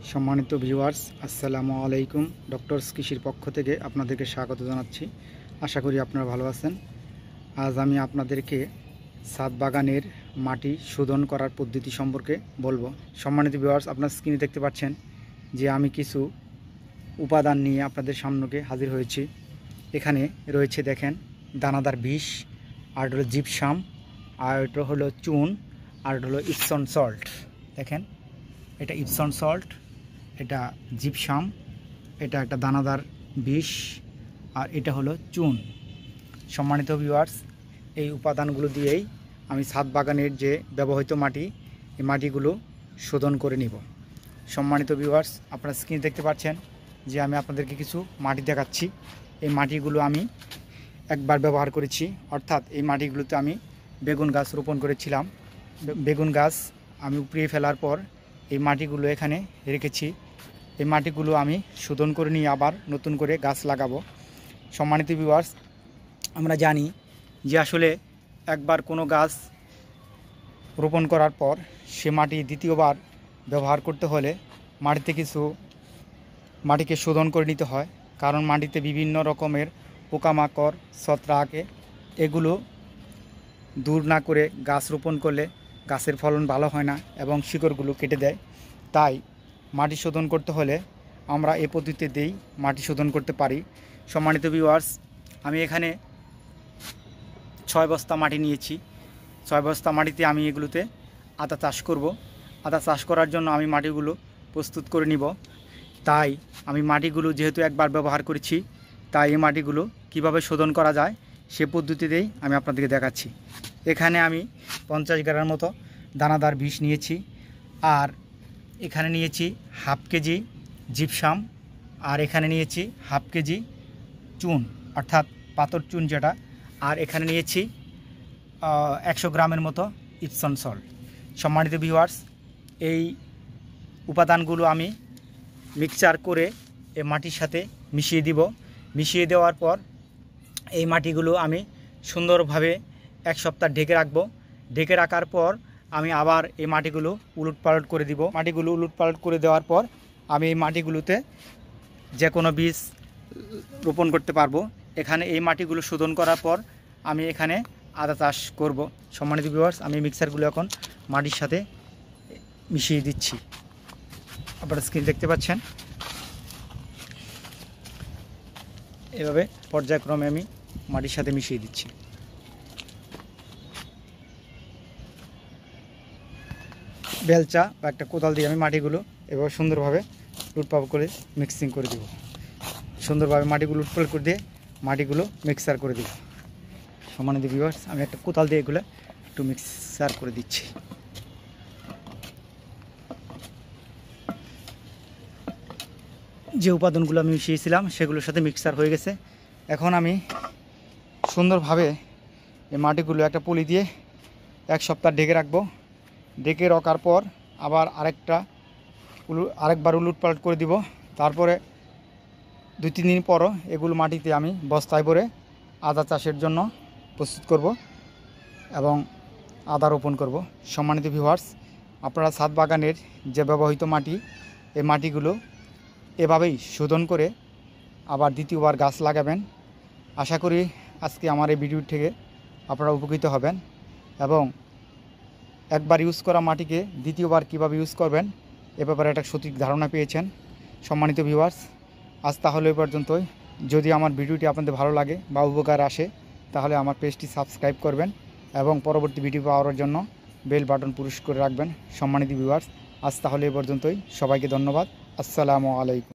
সম্মানিত ভিউয়ার্স, আসসালামু আলাইকুম। ডক্টরস কৃষির পক্ষ থেকে আপনাদেরকে স্বাগত জানাচ্ছি। আশা করি আপনারা ভালো আছেন। আজ আমি আপনাদেরকে ছাদ বাগানের মাটি শোধন করার পদ্ধতি সম্পর্কে বলবো। সম্মানিত ভিউয়ার্স, আপনার স্ক্রিনে দেখতে পাচ্ছেন যে আমি কিছু উপাদান নিয়ে আপনাদের সামনে হাজির হয়েছি। এখানে রয়েছে দেখেন দানাদার বিষ, আর হলো জিপসাম, আর এটা হলো চুন, আর হলো ইপসন সল্ট। দেখেন এটা ইপসন সল্ট, এটা জিপসাম, এটা একটা দানাদার বিষ, আর এটা হলো চুন। সম্মানিত ভিউয়ার্স, এই উপাদানগুলো দিয়েই আমি ছাদ বাগানের যে ব্যবহৃত মাটি, এই মাটিগুলো শোধন করে নিব। সম্মানিত ভিউয়ার্স, আপনারা স্ক্রিনে দেখতে পাচ্ছেন যে আমি আপনাদেরকে কিছু মাটি দেখাচ্ছি। এই মাটিগুলো আমি একবার ব্যবহার করেছি, অর্থাৎ এই মাটিগুলোতে আমি বেগুন গাছ রোপণ করেছিলাম। বেগুন গাছ আমি উপড়িয়ে ফেলার পর এই মাটিগুলো এখানে রেখেছি। এই মাটিগুলো আমি শোধন করে নিয়ে আবার নতুন করে গাছ লাগাবো। সম্মানিত ভিউয়ার্স, আমরা জানি যে আসলে একবার কোনো গাছ রোপণ করার পর সে মাটি দ্বিতীয়বার ব্যবহার করতে হলে মাটিকে শোধন করে নিতে হয়। কারণ মাটিতে বিভিন্ন রকমের পোকামাকড়, ছত্রাক, এগুলো দূর না করে গাছ রোপণ করলে গাছের ফলন ভালো হয় না এবং শিকড়গুলো কেটে দেয়। তাই মাটি শোধন করতে হলে আমরা এই পদ্ধতিতেই মাটি শোধন করতে পারি। সম্মানিত ভিউয়ার্স, আমি এখানে 6 বস্তা মাটি নিয়েছি। 6 বস্তা মাটিতে আমি এগুলোতে আদা চাষ করব। আদা চাষ করার জন্য আমি মাটিগুলো প্রস্তুত করে নিব। তাই আমি মাটিগুলো যেহেতু একবার ব্যবহার করেছি, তাই এই মাটিগুলো কিভাবে শোধন করা যায় সে পদ্ধতিতেই আমি আপনাদেরকে দেখাচ্ছি। এখানে আমি 50 গ্রামের মতো দানাদার বিষ নিয়েছি, আর এখানে নিয়েছি হাফ কেজি জিপসাম, আর এখানে নিয়েছি হাফ কেজি চুন, অর্থাৎ পাথর চুন যেটা, আর এখানে নিয়েছি 100 গ্রামের মতো ইপসন সল্ট। সম্মানিত ভিউয়ার্স, এই উপাদানগুলো আমি মিক্সচার করে এই মাটির সাথে মিশিয়ে দিব। মিশিয়ে দেওয়ার পর এই মাটিগুলো আমি সুন্দরভাবে 1 সপ্তাহ ঢেকে রাখবো। ঢেকে রাখার পর আমি আবার এই মাটিগুলো উলটপালট করে দিব। মাটিগুলো উলটপালট করে দেওয়ার পর আমি এই মাটিগুলোতে যে কোনো বীজ রোপণ করতে পারবো। এখানে এই মাটিগুলো শোধন করার পর আমি এখানে আদা চাষ করব। সম্মানিত ভিউয়ার্স, আমি মিক্সারগুলো এখন মাটির সাথে মিশিয়ে দিচ্ছি। আপনারা স্ক্রিন দেখতে পাচ্ছেন, এভাবে পর্যায়ক্রমে আমি মাটির সাথে মিশিয়ে দিচ্ছি। বেলচা বা একটা কোদাল দিয়ে আমি মাটিগুলো এভাবে সুন্দরভাবে লুটপাট করে মিক্সিং করে দেব। সুন্দরভাবে মাটিগুলো লুটপাট করে দিয়ে মাটিগুলো মিক্সার করে দেব। সম্মানিত ভিউয়ার্স, আমি একটা কোদাল দিয়ে এগুলো একটু মিক্সার করে দিচ্ছি। যে উপাদানগুলো আমি মিশিয়েছিলাম সেগুলোর সাথে মিক্সার হয়ে গেছে। এখন আমি সুন্দরভাবে এই মাটিগুলো একটা পলি দিয়ে 1 সপ্তাহ ঢেকে রাখবো। ঢেকে রাখার পর আবার আরেকবার উলটপালট করে দিব। তারপরে 2-3 দিন পরও এগুলো মাটিতে আমি বস্তায় ভরে আদা চাষের জন্য প্রস্তুত করব এবং আদা রোপণ করব। সম্মানিত ভিউয়ার্স, আপনারা ছাদ বাগানের যে ব্যবহৃত মাটি, এই মাটিগুলো এভাবেই শোধন করে আবার দ্বিতীয়বার গাছ লাগাবেন। আশা করি আজকে আমার এই ভিডিও থেকে আপনারা উপকৃত হবেন এবং একবার ইউজ করা মাটিকে দ্বিতীয়বার কিভাবে ইউজ করবেন এ ব্যাপারে একটা সঠিক ধারণা পেয়েছেন। সম্মানিত ভিউয়ার্স, আজ তাহলে এ পর্যন্তই। যদি আমার ভিডিওটি আপনাদের ভালো লাগে বা উপকার আসে তাহলে আমার পেজটি সাবস্ক্রাইব করবেন এবং পরবর্তী ভিডিও পাওয়ার জন্য বেল বাটন পুশ করে রাখবেন। সম্মানিত ভিউয়ার্স, আজ তাহলে এ পর্যন্তই। সবাইকে ধন্যবাদ। আসসালামু আলাইকুম।